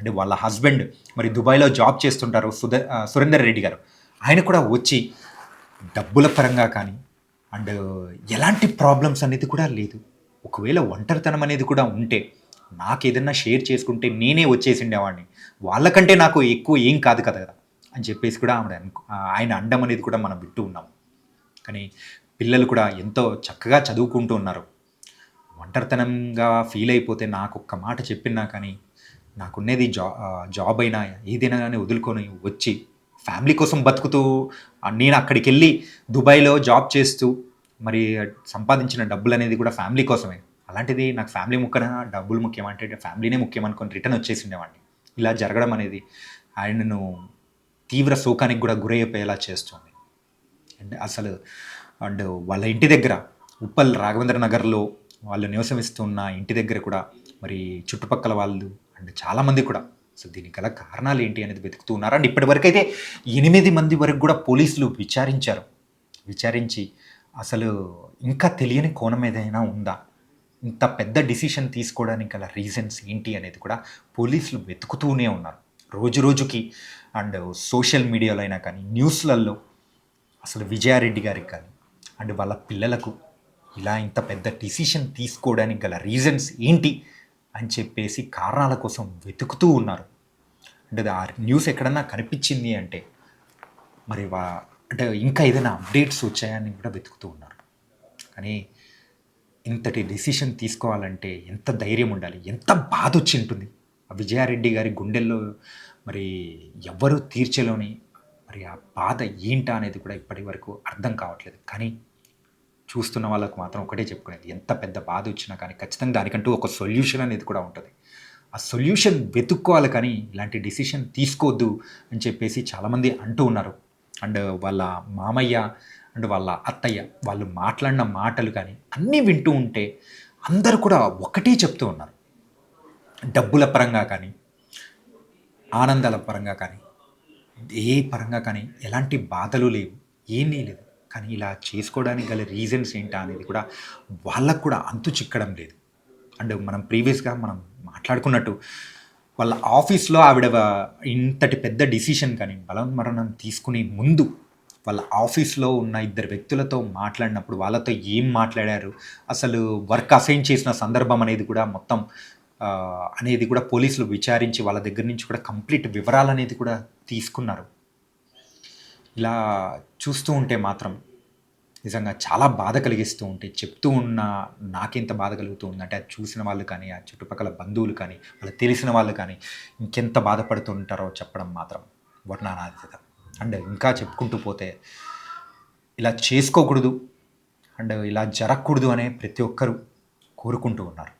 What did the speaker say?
అంటే వాళ్ళ హస్బెండ్ మరి దుబాయ్‌లో జాబ్ చేస్తుంటారు సురేందర్ రెడ్డి గారు. ఆయన కూడా వచ్చి డబ్బుల పరంగా కానీ అండ్ ఎలాంటి ప్రాబ్లమ్స్ అనేది కూడా లేదు. ఒకవేళ ఒంటరితనం అనేది కూడా ఉంటే నాకేదన్నా షేర్ చేసుకుంటే నేనే వచ్చేసిండేవాడిని. వాళ్ళకంటే నాకు ఎక్కువ ఏం కాదు కదా! అని చెప్పేసి కూడా ఆయన అనడం అనేది కూడా మనం వింటూ ఉన్నాం. కానీ పిల్లలు కూడా ఎంతో చక్కగా చదువుకుంటూ ఉన్నారు. ఒంటరితనంగా ఫీల్ అయిపోతే నాకొక్క మాట చెప్పినా కానీ నాకున్నది జాబ్ అయినా ఏదైనా గాని వదులుకొని వచ్చి ఫ్యామిలీ కోసం బతుకుతూ నేను అక్కడికెళ్ళి దుబాయ్‌లో జాబ్ చేస్తూ మరి సంపాదించిన డబ్బులనేది కూడా ఫ్యామిలీ కోసమే. అలాంటిది నాకు ఫ్యామిలీ ముక్కనా, డబ్బులు ముఖ్యమా అంటే ఫ్యామిలీనే ముఖ్యం అనుకోని రిటర్న్ వచ్చేసిండేవాడిని. ఇలా జరగడం అనేది ఆయనను తీవ్ర శోకానికి గూడా గురైపోయేలా చేస్తుంది. అండ్ అసలు అండ్ వాళ్ళ ఇంటి దగ్గర ఉప్పల్ రాఘవేంద్ర నగర్‌లో వాళ్ళు నివసమిస్తున్న ఇంటి దగ్గర కూడా మరి చుట్టుపక్కల వాళ్ళు అండ్ చాలామంది కూడా అసలు దీనికి గల కారణాలు ఏంటి అనేది వెతుకుతూ ఉన్నారు. అండ్ ఇప్పటివరకైతే 8 మంది వరకు కూడా పోలీసులు విచారించారు. విచారించి అసలు ఇంకా తెలియని కోణం ఏదైనా ఉందా? ఇంత పెద్ద డిసిషన్ తీసుకోవడానికి గల రీజన్స్ ఏంటి అనేది కూడా పోలీసులు వెతుకుతూనే ఉన్నారు. రోజు రోజుకి అండ్ సోషల్ మీడియాలో అయినా కానీ, న్యూస్‌లలో అసలు విజయారెడ్డి గారికి కానీ, అండ్ వాళ్ళ పిల్లలకు ఇలా ఇంత పెద్ద డిసిషన్ తీసుకోవడానికి గల రీజన్స్ ఏంటి అని చెప్పేసి కారణాల కోసం వెతుకుతూ ఉన్నారు. అంటే ఆ న్యూస్ ఎక్కడన్నా కనిపించింది అంటే మరి అంటే ఇంకా ఏదైనా అప్డేట్స్ వచ్చాయని కూడా వెతుకుతూ ఉన్నారు. కానీ ఇంతటి డెసిషన్ తీసుకోవాలంటే ఎంత ధైర్యం ఉండాలి, ఎంత బాధ వచ్చి ఉంటుంది ఆ విజయారెడ్డి గారి గుండెల్లో. మరి ఎవ్వరూ తీర్చలేని మరి ఆ బాధ ఏంటా అనేది కూడా ఇప్పటి వరకు అర్థం కావట్లేదు. కానీ చూస్తున్న వాళ్ళకు మాత్రం ఒకటే చెప్పుకునేది, ఎంత పెద్ద బాధ వచ్చినా కానీ ఖచ్చితంగా దానికంటూ ఒక సొల్యూషన్ అనేది కూడా ఉంటుంది. ఆ సొల్యూషన్ వెతుక్కోవాలి కానీ ఇలాంటి డెసిషన్ తీసుకోవద్దు అని చెప్పేసి చాలామంది అంటూ ఉన్నారు. అండ్ వాళ్ళ మామయ్య అండ్ వాళ్ళ అత్తయ్య వాళ్ళు మాట్లాడిన మాటలు కానీ అన్నీ వింటూ ఉంటే అందరూ కూడా ఒకటే చెప్తూ ఉన్నారు. డబ్బుల పరంగా కానీ, ఆనందాల పరంగా కానీ, ఏ పరంగా కానీ ఎలాంటి బాధలు లేవు, ఏమీ లేదు. కానీ ఇలా చేసుకోవడానికి గల రీజన్స్ ఏంటా అనేది కూడా వాళ్ళకు కూడా అంతు చిక్కడం లేదు. అండ్ మనం ప్రీవియస్‌గా మనం మాట్లాడుకున్నట్టు వాళ్ళ ఆఫీస్‌లో ఆవిడ ఇంతటి పెద్ద డిసిషన్ కానీ బలవన్మరణం తీసుకునే ముందు వాళ్ళ ఆఫీస్‌లో ఉన్న ఇద్దరు వ్యక్తులతో మాట్లాడినప్పుడు వాళ్ళతో ఏం మాట్లాడారు, అసలు వర్క్ అసైన్ చేసిన సందర్భం అనేది కూడా మొత్తం అనేది కూడా పోలీసులు విచారించి వాళ్ళ దగ్గర నుంచి కూడా కంప్లీట్ వివరాలనేది కూడా తీసుకున్నారు. ఇలా చూస్తూ ఉంటే మాత్రం నిజంగా చాలా బాధ కలిగిస్తూ ఉంటే చెప్తూ ఉన్న నాకెంత బాధ కలుగుతూ ఉందంటే అది చూసిన వాళ్ళు కానీ, ఆ చుట్టుపక్కల బంధువులు కానీ, వాళ్ళకి తెలిసిన వాళ్ళు కానీ ఇంకెంత బాధపడుతూ ఉంటారో చెప్పడం మాత్రం వర్ణనాతీతం. అండ్ ఇంకా చెప్పుకుంటూ పోతే ఇలా చేసుకోకూడదు అండ్ ఇలా జరగకూడదు అనే ప్రతి ఒక్కరూ కోరుకుంటూ ఉన్నారు.